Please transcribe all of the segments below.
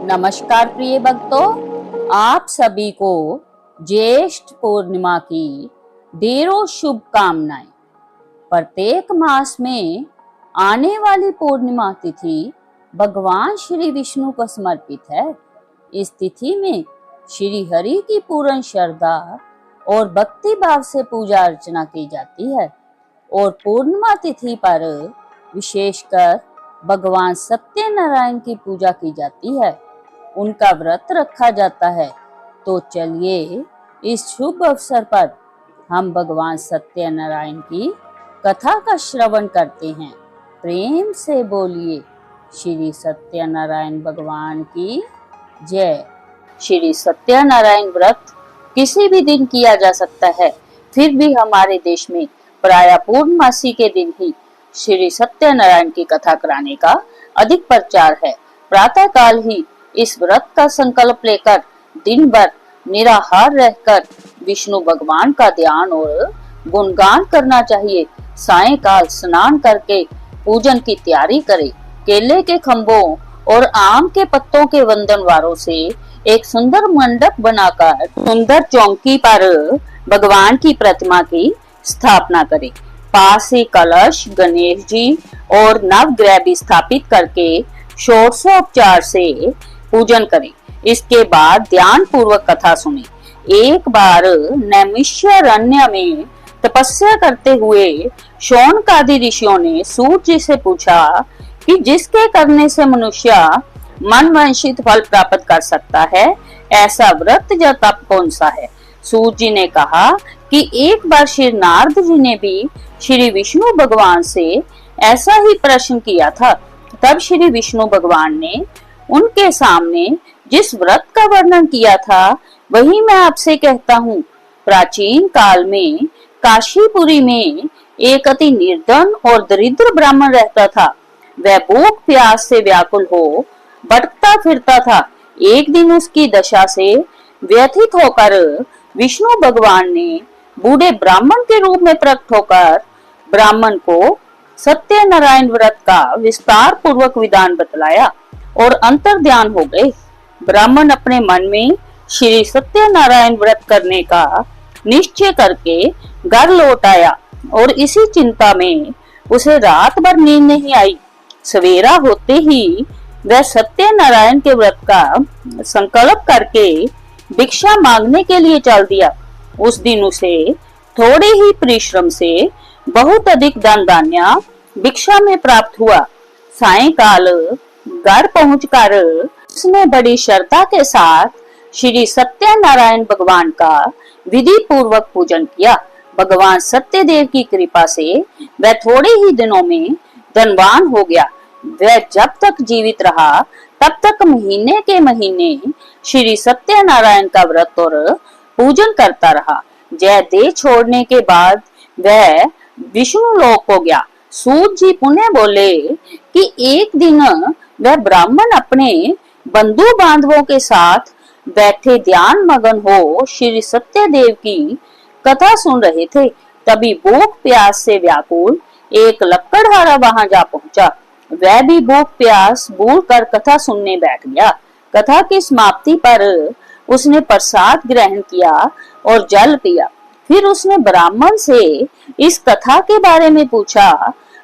नमस्कार प्रिय भक्तों, आप सभी को ज्येष्ठ पूर्णिमा की ढेरों शुभकामनाएं। प्रत्येक मास में आने वाली पूर्णिमा तिथि भगवान श्री विष्णु को समर्पित है। इस तिथि में श्री हरि की पूर्ण श्रद्धा और भक्ति भाव से पूजा अर्चना की जाती है और पूर्णिमा तिथि पर विशेषकर भगवान सत्यनारायण की पूजा की जाती है, उनका व्रत रखा जाता है। तो चलिए इस शुभ अवसर पर हम भगवान सत्यनारायण की कथा का श्रवण करते हैं। प्रेम से बोलिए श्री सत्यनारायण भगवान की जय। श्री सत्यनारायण व्रत किसी भी दिन किया जा सकता है, फिर भी हमारे देश में प्रायः पूर्णमासी के दिन ही श्री सत्यनारायण की कथा कराने का अधिक प्रचार है। प्रातः काल ही इस व्रत का संकल्प लेकर दिन भर निराहार रहकर विष्णु भगवान का ध्यान और गुणगान करना चाहिए। सायंकाल स्नान करके पूजन की तैयारी करें। केले के खंभों और आम के पत्तों के वंदनवारों से एक सुंदर मंडप बनाकर सुंदर चौकी पर भगवान की प्रतिमा की स्थापना करें। पास ही कलश, गणेश जी और नवग्रह भी स्थापित करके षोडशोपचार से पूजन करें। इसके बाद ध्यान पूर्वक कथा सुने। एक बार नैमिषारण्य में तपस्या करते हुए शौनकादि ऋषियों ने सूत जी से पूछा कि जिसके करने से मनुष्य मन वांछित फल प्राप्त कर सकता है, ऐसा व्रत या तप कौन सा है। सूत जी ने कहा कि एक बार श्री नारद जी ने भी श्री विष्णु भगवान से ऐसा ही प्रश्न किया था। तब श्री विष्णु भगवान ने उनके सामने जिस व्रत का वर्णन किया था वही मैं आपसे कहता हूँ। प्राचीन काल में काशीपुरी में एक अति निर्धन और दरिद्र ब्राह्मण रहता था। वह भूख प्यास से व्याकुल हो भटकता फिरता था। एक दिन उसकी दशा से व्यथित होकर विष्णु भगवान ने बूढ़े ब्राह्मण के रूप में प्रकट होकर ब्राह्मण को सत्यनारायण व्रत का विस्तार पूर्वक विधान बतलाया और अंतर ध्यान हो गए। ब्राह्मण अपने मन में श्री सत्यनारायण व्रत करने का निश्चय करके घर लौट आया और इसी चिंता में उसे रात भर नींद नहीं आई। सवेरा होते ही वह सत्यनारायण के व्रत का संकल्प करके भिक्षा मांगने के लिए चल दिया। उस दिन उसे थोड़े ही परिश्रम से बहुत अधिक धन धान्य भिक्षा में प्राप्त हुआ। सायंकाल घर पहुंचकर उसने बड़ी श्रद्धा के साथ श्री सत्यनारायण भगवान का विधि पूर्वक पूजन किया। भगवान सत्यदेव की कृपा से वह थोड़े ही दिनों में धनवान हो गया। वह जब तक जीवित रहा तब तक महीने के महीने श्री सत्यनारायण का व्रत और पूजन करता रहा। जय देह छोड़ने के बाद वह विष्णु लोक हो गया। सूत जी पुनः बोले कि एक दिन वह ब्राह्मण अपने बंधु बांधवों के साथ बैठे ध्यान मगन हो श्री सत्यदेव की कथा सुन रहे थे। तभी भूख प्यास से व्याकुल एक लक्कड़हारा वहां जा पहुंचा। वह भी भूख प्यास भूल कर कथा सुनने बैठ गया। कथा की समाप्ति पर उसने प्रसाद ग्रहण किया और जल पिया। फिर उसने ब्राह्मण से इस कथा के बारे में पूछा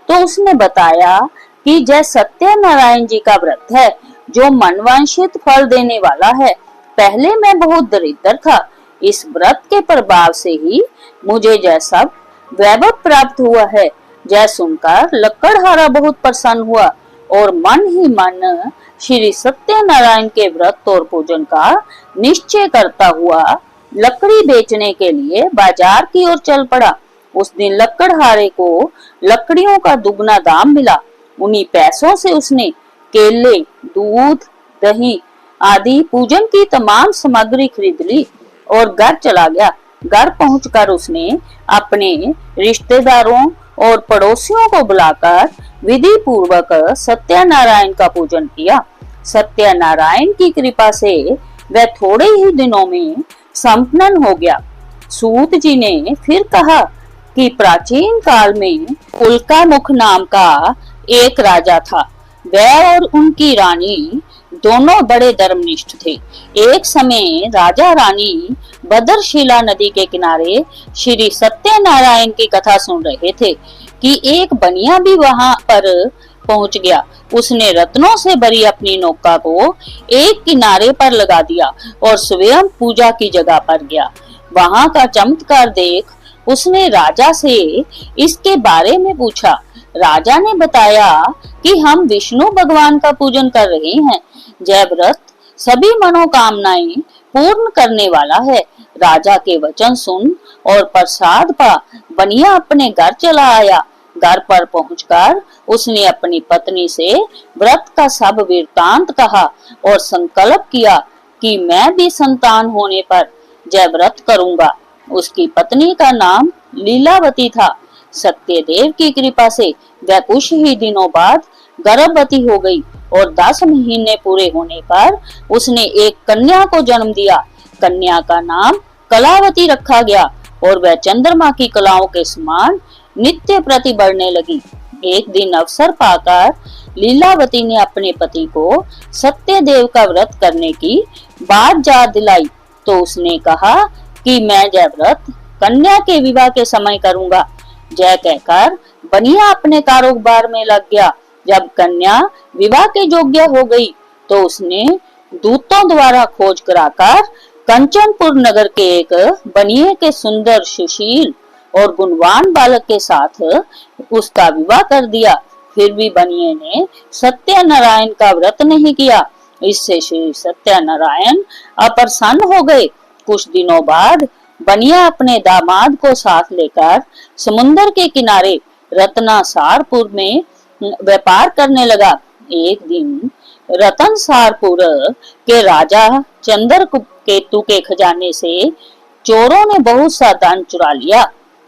तो उसने बताया कि जय सत्यनारायण जी का व्रत है जो मनवांछित फल देने वाला है। पहले मैं बहुत दरिद्र था, इस व्रत के प्रभाव से ही मुझे जय सब वैभव प्राप्त हुआ है। जय सुनकर लक्कड़हारा बहुत प्रसन्न हुआ और मन ही मन श्री सत्यनारायण के व्रत और पूजन का निश्चय करता हुआ लकड़ी बेचने के लिए बाजार की ओर चल पड़ा। उस दिन लक्कड़हारे को लकड़ियों का दुगना दाम मिला। उन्हीं पैसों से उसने केले, दूध, दही आदि पूजन की तमाम सामग्री खरीद ली और घर चला गया। घर पहुंचकर उसने अपने रिश्तेदारों और पड़ोसियों को बुलाकर विधि पूर्वक सत्यनारायण का पूजन किया। सत्यनारायण की कृपा से वह थोड़े ही दिनों में संपन्न हो गया। सूत जी ने फिर कहा कि प्राचीन काल में उल्का मुख नाम का एक राजा था। वह और उनकी रानी दोनों बड़े धर्मनिष्ठ थे। एक समय राजा रानी बदरशिला नदी के किनारे श्री सत्यनारायण की कथा सुन रहे थे कि एक बनिया भी वहां पर पहुंच गया। उसने रत्नों से भरी अपनी नौका को एक किनारे पर लगा दिया और स्वयं पूजा की जगह पर गया। वहां का चमत्कार देख उसने राजा से इसके बारे में पूछा। राजा ने बताया कि हम विष्णु भगवान का पूजन कर रहे हैं। जय व्रत सभी मनोकामनाएं पूर्ण करने वाला है। राजा के वचन सुन और प्रसाद पा बनिया अपने घर चला आया। घर पर पहुंचकर उसने अपनी पत्नी से व्रत का सब वृत्तांत कहा और संकल्प किया कि मैं भी संतान होने पर जय व्रत करूंगा। उसकी पत्नी का नाम लीलावती था। सत्यदेव की कृपा से वह कुछ ही दिनों बाद गर्भवती हो गई और 10 महीने पूरे होने पर उसने एक कन्या को जन्म दिया। कन्या का नाम कलावती रखा गया और वह चंद्रमा की कलाओं के समान नित्य प्रति बढ़ने लगी। एक दिन अवसर पाकर लीलावती ने अपने पति को सत्यदेव का व्रत करने की बात याद दिलाई तो उसने कहा कि मैं जय व्रत कन्या के विवाह के समय करूंगा। जय कहकर बनिया अपने कारोबार में लग गया। जब कन्या विवाह के योग्य हो गई तो उसने दूतों द्वारा खोज कराकर कंचनपुर नगर के एक बनिए के सुंदर सुशील और गुणवान बालक के साथ उसका विवाह कर दिया। फिर भी बनिए ने सत्यनारायण का व्रत नहीं किया। इससे श्री सत्यनारायण अप्रसन्न हो गए। कुछ दिनों बाद बनिया अपने दामाद को साथ लेकर समुद्र के किनारे रत्नासारपुर में व्यापार करने लगा। एक दिन रतनसारपुर के राजा चंद्रकेतु के खजाने से चोरों ने बहुत सा धन चुरा लिया।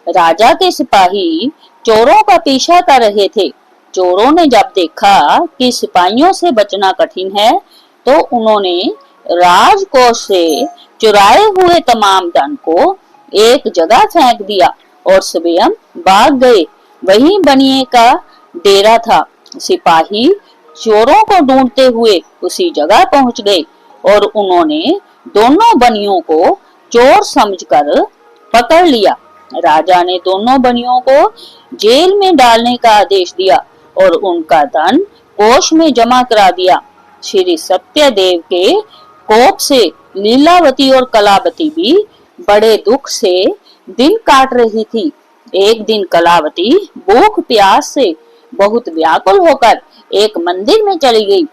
राजा के सिपाही चोरों का पीछा कर रहे थे। चोरों ने जब देखा कि सिपाहियों से बचना कठिन है तो उन्होंने राजकोष से चुराए हुए तमाम धन को एक जगह फेंक दिया और स्वयं भाग गए। वहीं बनिए का डेरा था। सिपाही चोरों को ढूंढते हुए उसी जगह पहुंच गए और उन्होंने दोनों बनियों को चोर समझकर पकड़ लिया। राजा ने दोनों बनियों को जेल में डालने का आदेश दिया और उनका धन कोष में जमा करा दिया। श्री सत्यदेव के कोप से लीलावती और कलावती भी बड़े दुख से दिन काट रही थी। एक दिन कलावती भूख प्यास से बहुत व्याकुल होकर एक मंदिर में चली गई।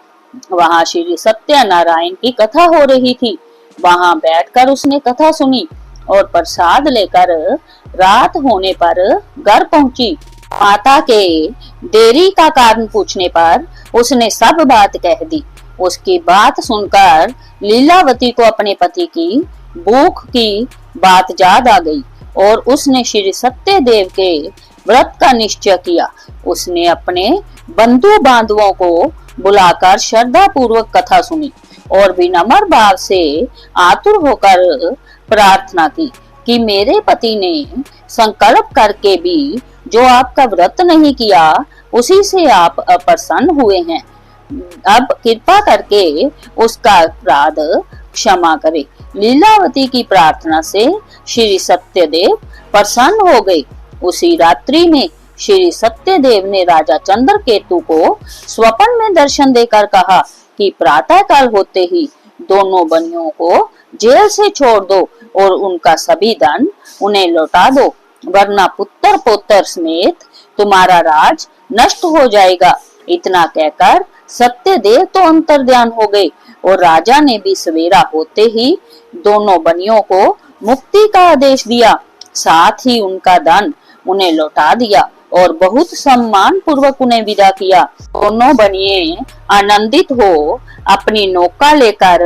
वहां श्री सत्यनारायण की कथा हो रही थी। वहां बैठकर उसने कथा सुनी और प्रसाद लेकर रात होने पर घर पहुंची। माता के देरी का कारण पूछने पर उसने सब बात कह दी। उसकी बात सुनकर लीलावती को अपने पति की भूख की बात याद आ गई और उसने श्री सत्यदेव के व्रत का निश्चय किया। उसने अपने बंधु बांधवों को बुलाकर श्रद्धा पूर्वक कथा सुनी और विनम्र भाव से आतुर होकर प्रार्थना की कि मेरे पति ने संकल्प करके भी जो आपका व्रत नहीं किया उसी से आप अप्रसन्न हुए हैं। अब कृपा करके उसका अपराध क्षमा करे। लीलावती की प्रार्थना से श्री सत्यदेव प्रसन्न हो गए। उसी रात्रि में श्री सत्यदेव ने राजा चंद्रकेतु को स्वप्न में दर्शन देकर कहा कि प्रातः काल होते ही दोनों बनियों को जेल से छोड़ दो और उनका सभी धन उन्हें लौटा दो, वरना पुत्र पौत्र समेत तुम्हारा राज नष्ट हो जाएगा। इतना कहकर सत्यदेव तो अंतर्ध्यान हो गए और राजा ने भी सवेरा होते ही दोनों बनियों को मुक्ति का आदेश दिया। साथ ही उनका धन उन्हें लौटा दिया और बहुत सम्मान पूर्वक उन्हें विदा किया। दोनों बनिए आनंदित हो अपनी नौका लेकर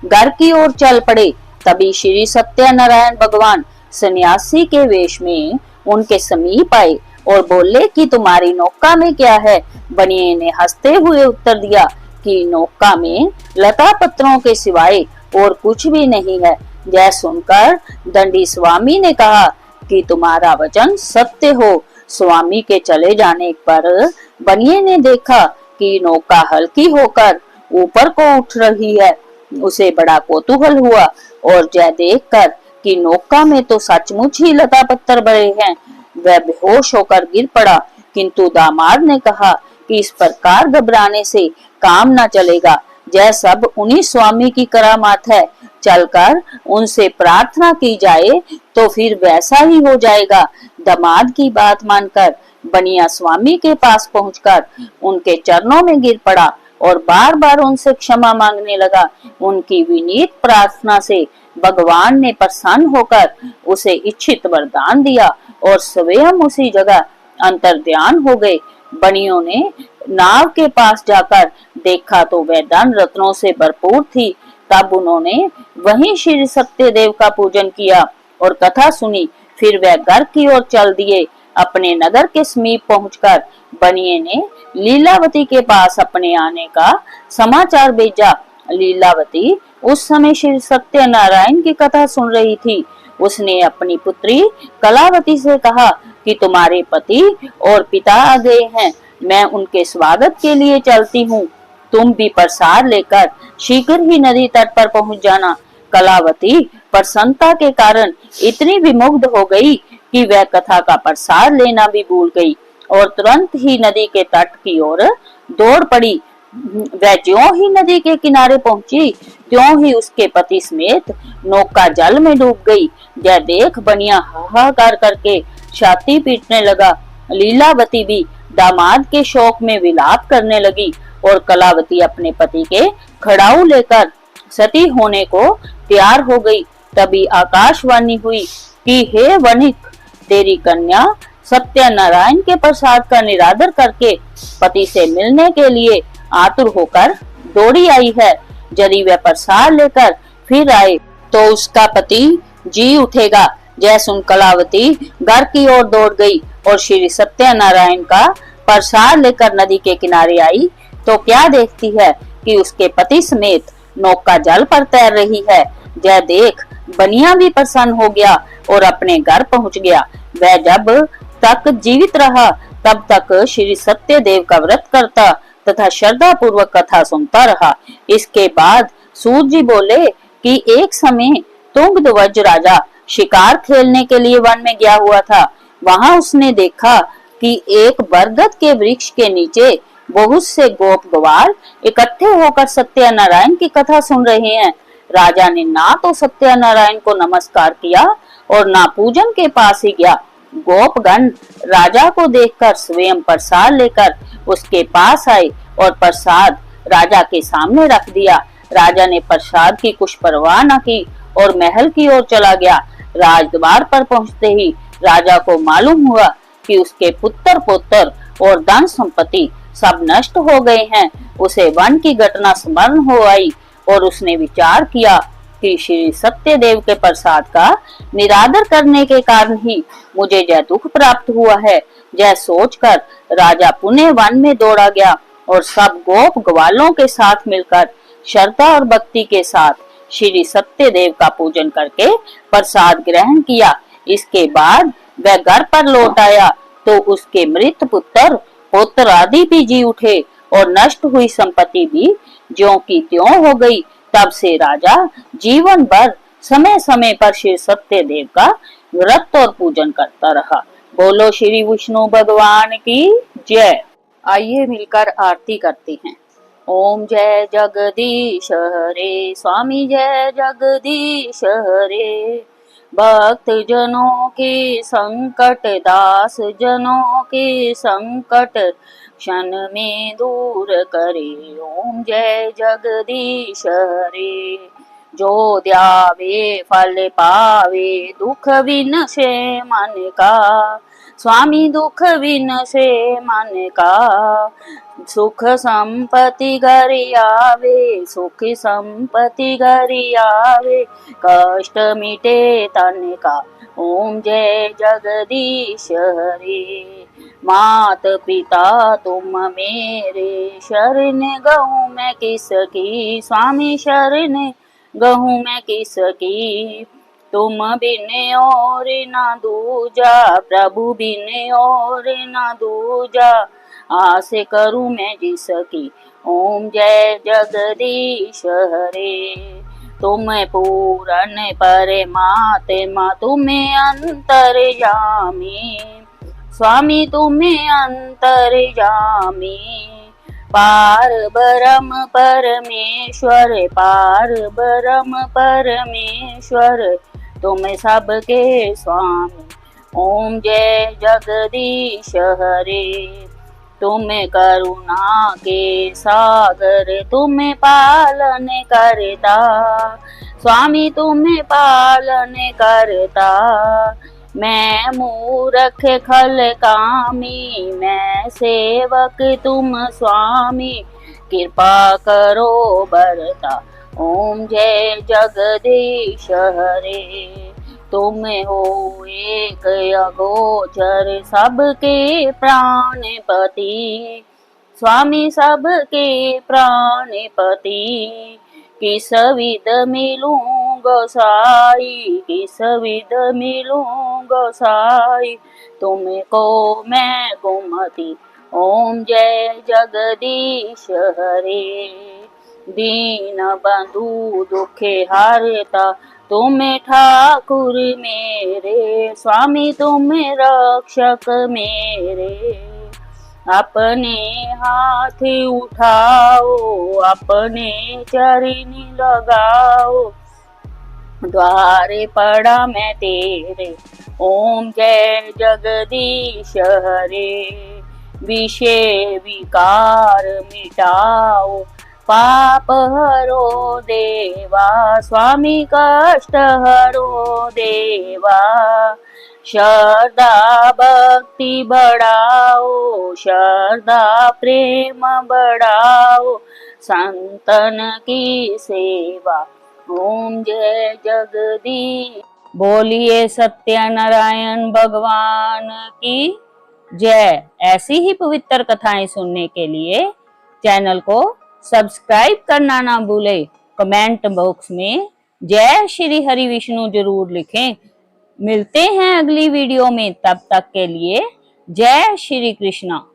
घर की ओर चल पड़े। तभी श्री सत्यनारायण भगवान सन्यासी के वेश में उनके समीप आए और बोले कि तुम्हारी नौका में क्या है। बनिए ने हंसते हुए उत्तर दिया कि नौका में लता पत्रों के सिवाय और कुछ भी नहीं है। यह सुनकर दंडी स्वामी ने कहा कि तुम्हारा वचन सत्य हो। स्वामी के चले जाने पर बनिए ने देखा कि नौका हल्की होकर ऊपर को उठ रही है। उसे बड़ा कौतूहल हुआ और जय देखकर कि नौका में तो सचमुच ही लता पत्थर बड़े हैं, वह बेहोश होकर गिर पड़ा। किंतु दामाद ने कहा कि इस प्रकार घबराने से काम न चलेगा, यह सब उन्हीं स्वामी की करामात है, चलकर उनसे प्रार्थना की जाए तो फिर वैसा ही हो जाएगा। दामाद की बात मानकर बनिया स्वामी के पास पहुंचकर उनके चरणों में गिर पड़ा और बार बार उनसे क्षमा मांगने लगा। उनकी विनीत प्रार्थना से भगवान ने प्रसन्न होकर उसे इच्छित वरदान दिया और स्वयं उसी जगह अंतर्ध्यान हो गए। बनियों ने नाव के पास जाकर देखा तो वह धन रत्नों से भरपूर थी। तब उन्होंने वहीं श्री सत्यदेव का पूजन किया और कथा सुनी। फिर वह घर की ओर चल दिए। अपने नगर के समीप पहुंचकर बनिए ने लीलावती के पास अपने आने का समाचार भेजा। लीलावती उस समय श्री सत्यनारायण की कथा सुन रही थी। उसने अपनी पुत्री कलावती से कहा कि तुम्हारे पति और पिता आ गए हैं, मैं उनके स्वागत के लिए चलती हूँ। तुम भी प्रसाद लेकर शीघ्र ही नदी तट पर पहुंच जाना। कलावती प्रसन्नता के कारण इतनी विमुग्ध हो गई कि वह कथा का प्रसाद लेना भी भूल गई और तुरंत ही नदी के तट की ओर दौड़ पड़ी। वह ज्यों ही नदी के किनारे पहुंची त्यों ही उसके पति समेत नौका जल में डूब गई। यह देख बनिया हाहाकार करके छाती पीटने लगा। लीलावती भी दामाद के शोक में विलाप करने लगी और कलावती अपने पति के खड़ाऊ लेकर सती होने को तैयार हो गई। तभी आकाशवाणी हुई कि हे वणिक, तेरी कन्या सत्यनारायण के प्रसाद का निरादर करके पति से मिलने के लिए आतुर होकर दौड़ी आई है। यदि वह प्रसाद लेकर फिर आए तो उसका पति जी उठेगा। जय सुन कलावती घर की ओर दौड़ गई और श्री सत्यनारायण का प्रसाद लेकर नदी के किनारे आई तो क्या देखती है कि उसके पति समेत नौका जल पर तैर रही है। यह देख बनिया भी प्रसन्न हो गया और अपने घर पहुंच गया। वह जब तक जीवित रहा तब तक श्री सत्यदेव का व्रत करता तथा श्रद्धा पूर्वक कथा सुनता रहा। इसके बाद सूत जी बोले कि एक समय तुंगध्वज राजा शिकार खेलने के लिए वन में गया हुआ था। वहां उसने देखा कि एक बरगद के वृक्ष के नीचे बहुत से गोप ग्वाल इकट्ठे होकर सत्यनारायण की कथा सुन रहे हैं। राजा ने ना तो सत्यनारायण को नमस्कार किया और ना पूजन के पास ही गया। गोपगण राजा को देखकर स्वयं प्रसाद लेकर उसके पास आए और प्रसाद राजा के सामने रख दिया। राजा ने प्रसाद की कुछ परवाह न की और महल की ओर चला गया। राजद्वार पर पहुंचते ही राजा को मालूम हुआ कि उसके पुत्र पौत्र और धन संपत्ति सब नष्ट हो गए हैं। उसे वन की घटना स्मरण हो आई और उसने विचार किया कि श्री सत्यदेव के प्रसाद का निरादर करने के कारण ही मुझे यह दुख प्राप्त हुआ है। यह सोचकर राजा पुनः वन में दौड़ा गया और सब गोप ग्वालों के साथ मिलकर श्रद्धा और भक्ति के साथ श्री सत्यदेव का पूजन करके प्रसाद ग्रहण किया। इसके बाद वह घर पर लौट आया तो उसके मृत पुत्र पुत्र आदि भी जी उठे और नष्ट हुई संपत्ति भी ज्यों की त्यों हो गई। तब से राजा जीवन भर समय समय पर श्री सत्यदेव का व्रत और पूजन करता रहा। बोलो श्री विष्णु भगवान की जय। आइए मिलकर आरती करते हैं। ओम जय जगदीश हरे, स्वामी जय जगदीश हरे। भक्त जनों के संकट, दास जनों के संकट क्षण में दूर करे। ओम जय जगदीश हरे। जो ध्यावे फल पावे, दुख विन से मन का। स्वामी दुख विन से मन का। सुख संपत्ति घर आवे, सुख संपत्ति घर आवे। कष्ट मिटे तन का। ओम जय जगदीश हरे। मात पिता तुम मेरे, शरण गहूँ मैं किसकी। स्वामी शरण गहूँ मैं किसकी। तुम बिन और ना दूजा, प्रभु बिन और ना दूजा। आसे करूं मैं जिसकी। ओम जय जगदीश हरे। तुम्हें पूरन परमात्मा तुम्हें अंतर्यामी, स्वामी तुम्हें अंतर्यामी। पार ब्रह्म परमेश्वर, पार ब्रह्म परमेश्वर, तुम सबके स्वामी। ओम जय जगदीश हरे। तुम्हें करुणा के सागर तुम्हें पालन करता, स्वामी तुम्हें पालन करता। मैं मूर्ख खल कामी, मैं सेवक तुम स्वामी, कृपा करो बरता। ओम जय जगदीश हरे। तुम हो एक अगोचर सबके प्राणपति, स्वामी सबके प्राणपति। किस विध मिलूं गोसाई, किस विध मिलूं गोसाई, तुमको मैं कुमति। ओम जय जगदीश हरे। दीन बंधु दुखे हारता, तुम्हें ठाकुर मेरे, स्वामी तुम्हें रक्षक मेरे। अपने हाथ उठाओ, अपने चरणी लगाओ, द्वारे पड़ा मैं तेरे। ओम जय जगदीश हरे। विषय विकार मिटाओ, पाप हरो देवा, स्वामी कष्ट हरो देवा। श्रद्धा भक्ति बढ़ाओ, श्रद्धा प्रेम बढ़ाओ, संतन की सेवा। ओम जय जगदीश। बोलिए सत्यनारायण भगवान की जय। ऐसी ही पवित्र कथाएं सुनने के लिए चैनल को सब्सक्राइब करना ना भूले। कमेंट बॉक्स में जय श्री हरि विष्णु जरूर लिखें। मिलते हैं अगली वीडियो में, तब तक के लिए जय श्री कृष्णा।